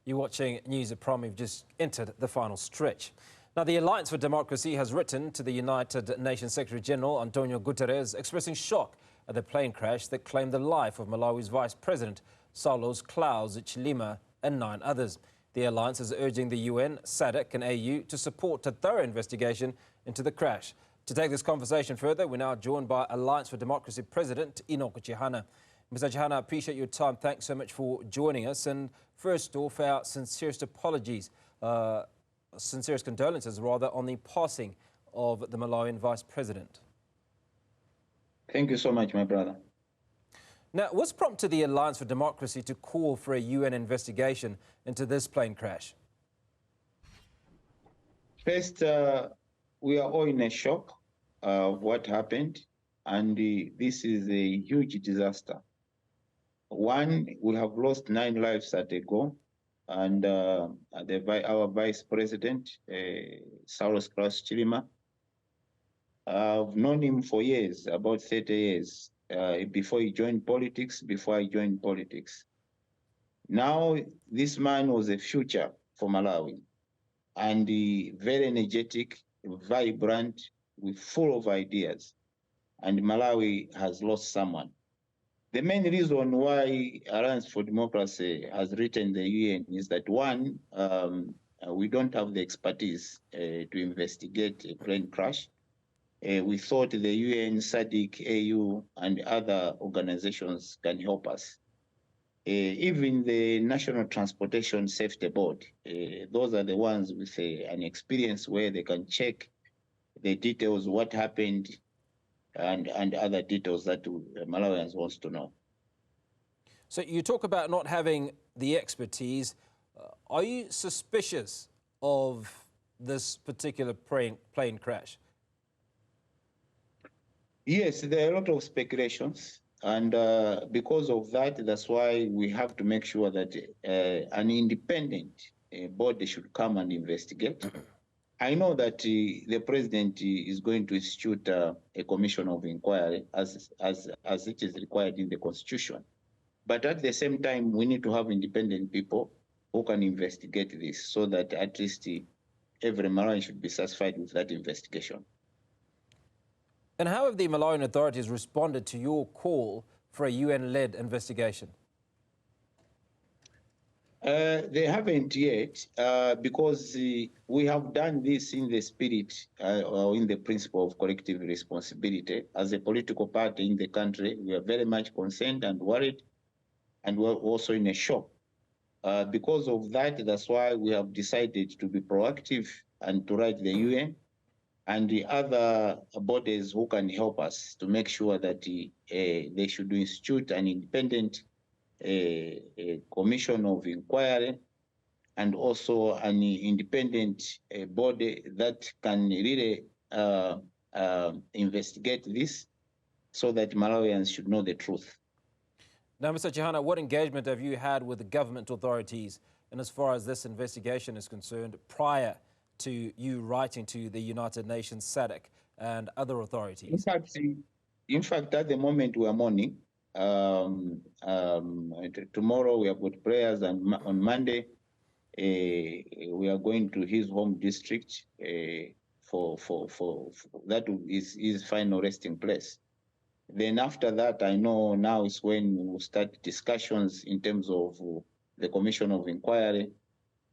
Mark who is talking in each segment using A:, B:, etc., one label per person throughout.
A: You're watching News at Prom. We've just entered the final stretch. Now, the Alliance for Democracy has written to the United Nations Secretary-General António Guterres expressing shock at the plane crash that claimed the life of Malawi's Vice President, Saulos, Klaus, Chilima and 9 others. The Alliance is urging the UN, SADC and AU to support a thorough investigation into the crash. To take this conversation further, we're now joined by Alliance for Democracy President Enoch Chihana. Mr. Chihana, I appreciate your time. Thanks so much for joining us. And first off, our sincerest apologies, sincerest condolences, rather, on the passing of the Malawian Vice President.
B: Thank you so much, my brother.
A: Now, what's prompted the Alliance for Democracy to call for a UN investigation into this plane crash?
B: First, we are all in a shock of what happened, and this is a huge disaster. One, we have lost 9 lives at a go, and our Vice President, Saulos Klaus Chilima, I've known him for years, about 30 years, before I joined politics. Now, this man was a future for Malawi, and very energetic, vibrant, with full of ideas, and Malawi has lost someone. The main reason why Alliance for Democracy has written the UN is that, one, we don't have the expertise to investigate a plane crash. We thought the UN, SADC, AU, and other organizations can help us. Even the National Transportation Safety Board, those are the ones with an experience where they can check the details, what happened, and other details that Malawians wants to know.
A: So you talk about not having the expertise. Are you suspicious of this particular plane crash?
B: Yes, there are a lot of speculations, and because of that, that's why we have to make sure that an independent body should come and investigate. I know that the president is going to institute a commission of inquiry as it is required in the constitution. But at the same time, we need to have independent people who can investigate this so that at least every Malawian should be satisfied with that investigation.
A: And how have the Malawian authorities responded to your call for a UN-led investigation?
B: They haven't yet, because we have done this in the spirit or in the principle of collective responsibility. As a political party in the country, we are very much concerned and worried, and we're also in a shock. Because of that, that's why we have decided to be proactive and to write the UN and the other bodies who can help us to make sure that they should institute an independent a commission of inquiry and also an independent body that can really investigate this so that Malawians should know the truth.
A: Now, Mr. Chihana, what engagement have you had with the government authorities and as far as this investigation is concerned prior to you writing to the United Nations, SADC and other authorities?
B: In fact, at the moment we are mourning. Tomorrow we have got prayers, and on Monday we are going to his home district for that is his final resting place. Then after that, I know now is when we will start discussions in terms of the commission of inquiry.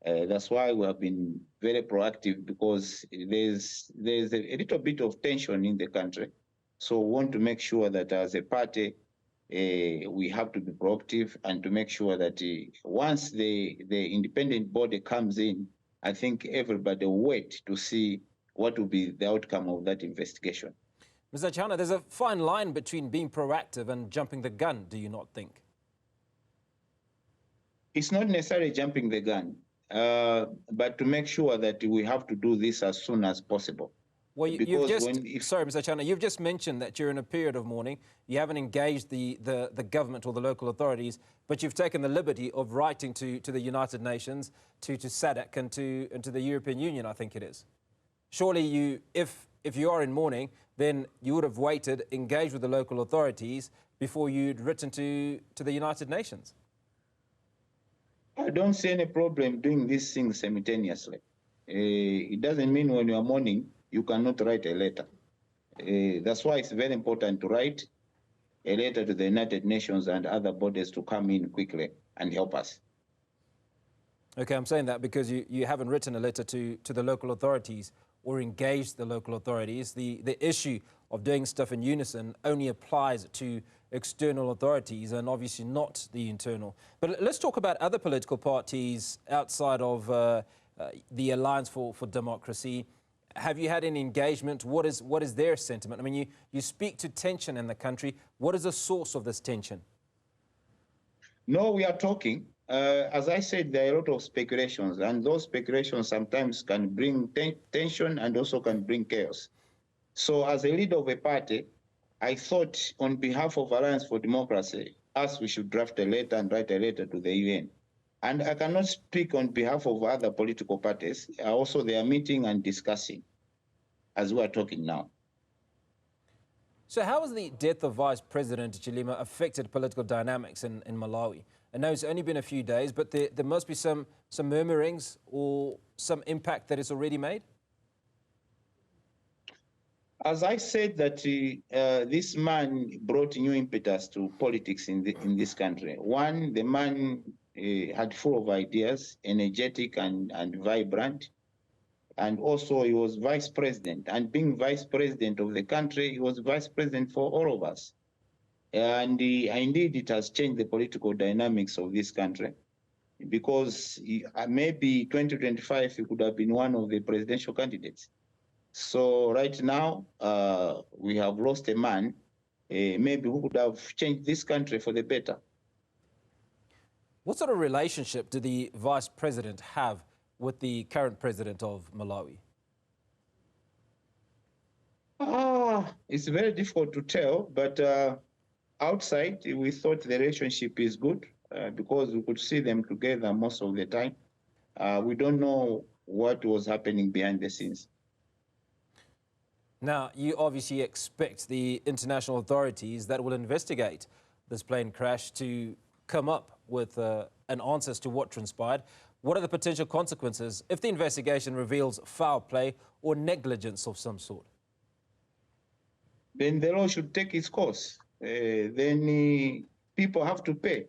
B: That's why we have been very proactive, because there's a little bit of tension in the country. So we want to make sure that as a party, we have to be proactive and to make sure that once the independent body comes in, I think everybody will wait to see what will be the outcome of that investigation.
A: Mr. Chihana, there's a fine line between being proactive and jumping the gun, do you not think?
B: It's not necessarily jumping the gun, but to make sure that we have to do this as soon as possible.
A: Well, sorry, Mr. Chihana, you've just mentioned that you're in a period of mourning. You haven't engaged the government or the local authorities, but you've taken the liberty of writing to the United Nations, to SADC and to the European Union, I think it is. Surely if you are in mourning, then you would have waited, engaged with the local authorities before you'd written to the United Nations.
B: I don't see any problem doing these things simultaneously. It doesn't mean when you are mourning, you cannot write a letter. That's why it's very important to write a letter to the United Nations and other bodies to come in quickly and help us.
A: Okay, I'm saying that because you haven't written a letter to the local authorities or engaged the local authorities. The issue of doing stuff in unison only applies to external authorities and obviously not the internal. But let's talk about other political parties outside of the Alliance for Democracy. Have you had any engagement? What is their sentiment? I mean, you speak to tension in the country. What is the source of this tension?
B: No, we are talking. As I said, there are a lot of speculations, and those speculations sometimes can bring tension and also can bring chaos. So as a leader of a party, I thought on behalf of Alliance for Democracy, we should draft a letter and write a letter to the UN. And I cannot speak on behalf of other political parties. Also, they are meeting and discussing as we are talking now.
A: So how has the death of Vice President Chilima affected political dynamics in Malawi? I know it's only been a few days, but there must be some murmurings or some impact that is already made?
B: As I said, that this man brought new impetus to politics in this country. One, the man had full of ideas, energetic and vibrant. And also he was vice president. And being vice president of the country, he was vice president for all of us. And indeed, it has changed the political dynamics of this country, because maybe 2025, he could have been one of the presidential candidates. So right now, we have lost a man, maybe who could have changed this country for the better.
A: What sort of relationship do the vice president have with the current president of Malawi?
B: It's very difficult to tell, but outside, we thought the relationship is good because we could see them together most of the time. We don't know what was happening behind the scenes.
A: Now, you obviously expect the international authorities that will investigate this plane crash to come up with an answer as to what transpired. What are the potential consequences if the investigation reveals foul play or negligence of some sort?
B: Then the law should take its course. Then people have to pay.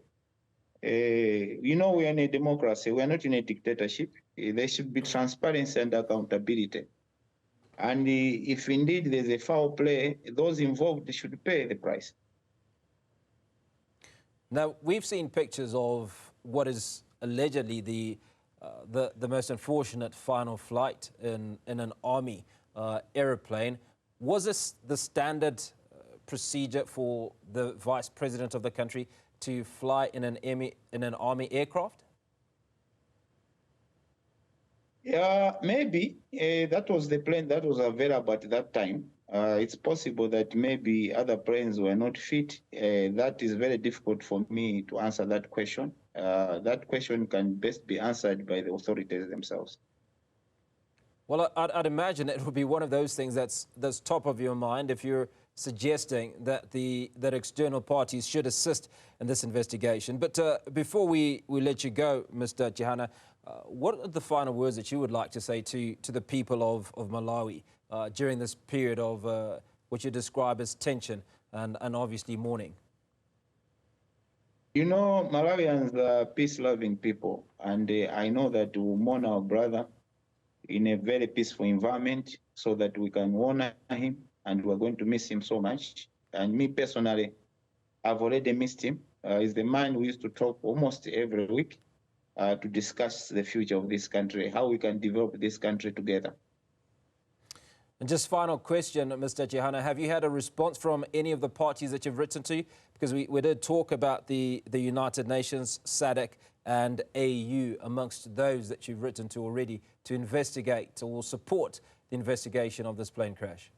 B: You know, we are in a democracy. We are not in a dictatorship. There should be transparency and accountability. And if indeed there's a foul play, those involved should pay the price.
A: Now, we've seen pictures of what is allegedly the most unfortunate final flight in an army aeroplane. Was this the standard procedure for the vice president of the country to fly in an army aircraft?
B: Yeah, maybe that was the plane that was available at that time. It's possible that maybe other planes were not fit. That is very difficult for me to answer that question. That question can best be answered by the authorities themselves.
A: Well, I'd imagine it would be one of those things that's top of your mind if you're suggesting that that external parties should assist in this investigation. But before we let you go, Mr. Chihana, what are the final words that you would like to say to the people of Malawi during this period of what you describe as tension and obviously mourning?
B: You know, Malawians are peace-loving people, and I know that we mourn our brother in a very peaceful environment so that we can honor him, and we're going to miss him so much. And me personally, I've already missed him. He's the man we used to talk almost every week to discuss the future of this country, how we can develop this country together.
A: And just final question, Mr. Chihana, have you had a response from any of the parties that you've written to? Because we did talk about the United Nations, SADC and AU amongst those that you've written to already to investigate or support the investigation of this plane crash.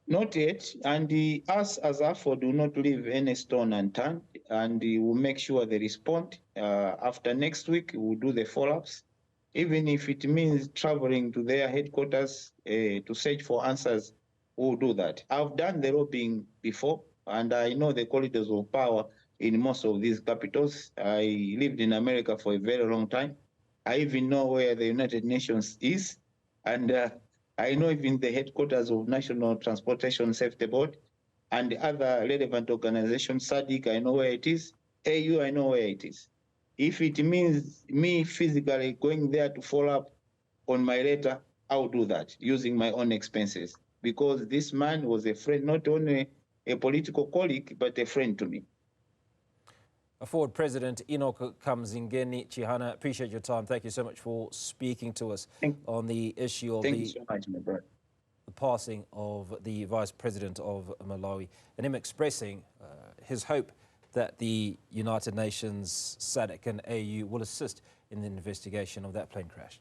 B: Not yet, and us as AFO do not leave any stone unturned, and we'll make sure they respond. After next week, we'll do the follow-ups, even if it means traveling to their headquarters to search for answers. We'll do that. I've done the lobbying before, and I know the corridors of power in most of these capitals. I lived in America for a very long time. I even know where the United Nations is, and I know even the headquarters of National Transportation Safety Board and other relevant organizations. SADC, I know where it is. AU, I know where it is. If it means me physically going there to follow up on my letter, I'll do that using my own expenses, because this man was a friend, not only a political colleague, but a friend to me.
A: Forward President Enoch Chihana, appreciate your time. Thank you so much for speaking to us on the issue of
B: you so much, my brother.
A: The passing of the Vice President of Malawi, and him expressing his hope that the United Nations, SADC and AU will assist in the investigation of that plane crash.